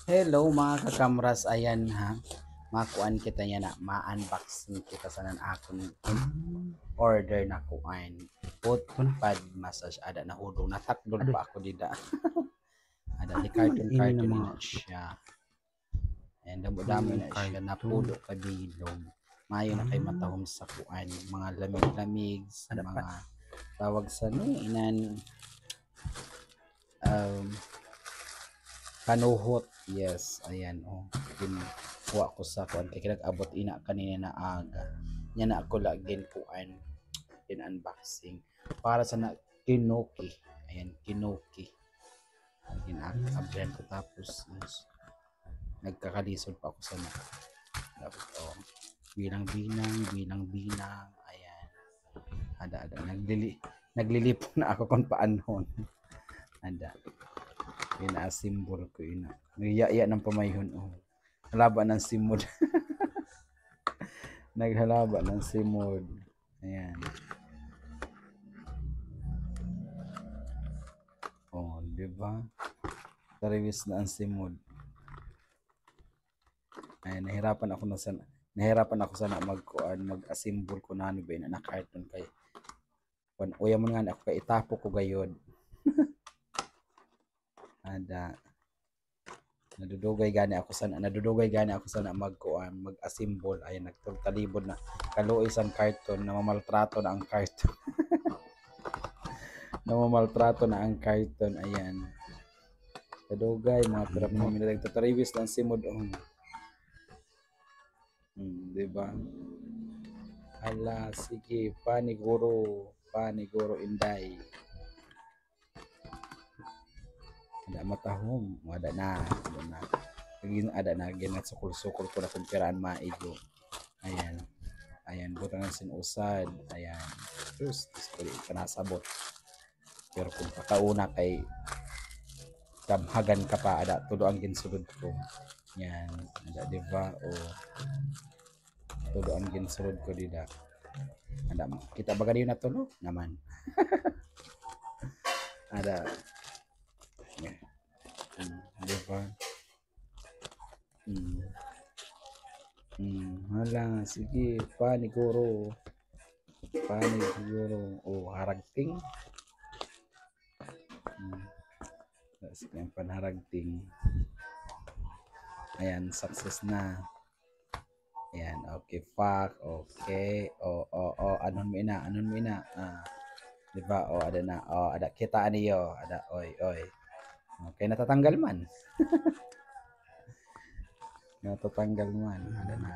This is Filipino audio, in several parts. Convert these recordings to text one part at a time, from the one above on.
Hello mga kakamras, ayan ha. Makuan kita niya na, ma-unboxing kita sa nan akong order na kuan. Foot pad massage, ada na hudong, natakdol pa ako dida. Ada di carton na siya. And damo-damo na siya, napulo ka bilog. Mayo na kay matahom sa kuan, mga lamig-lamig, mga tawag sa inan, um, kanuhot. Yes, ayan oh. Kuha ko sa kuan kay kinag-abot ina kanina na aga. Nya na ako lagin kuan in unboxing para sa na kinoki. Ayan, kinoki. Ginagabrihan ko tapos nagkakalisod pa ako sa na. Dapat oh, bilang-bilang. Ayan. Ada naglilipo na ako kung paanhon. Ada. Ina-symbol ko ina. Niyaya ng pamayhon oh. Halaba ng simod. Naghalaba ng simod. Ayan. Oh, di ba? Tariwis na ang simod. Ayan, nahirapan ako sana mag-assemble ko na ano ba na carton kay. Uya mo nga ako kay itapo ko gayod. Ada nadudugay gani ako sana mag-assemble. Ayan, nagtalibod na kaluoy sang carton, namamaltrato na ang carton. Namamaltrato na ang carton. Ayan, kadugay mga pirap na minatag tatariwis lang simod on. Diba? Ala, sige, paniguro inday. Ada matahom, ada na. Ada na ginat sukul-sukul ko na kumpiraan maigo. Ayan, butang ng sinusad. Ayan, terus pwede ka nasabot. Pero kung kakauna kay kamhagan ka pa, ada tudo ang ginsulod ko. Yan, ada diba? O tudo ang ginsulod ko dida. Ada kita baga na tulo naman. Ada yeah. Diba? Hala, sige, paniguro. O haragting. Sige, panharagting. Ayan, success na. Ayan, okay, fuck, okay. Anon mo ina. Diba? Ada na. Ada kita niyo. Ada, oy. Okay, natatanggal man. Ada na.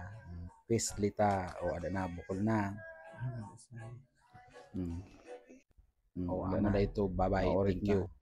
Pislita. Ada na, bukol na. Ada na ito. Bye-bye. Thank you.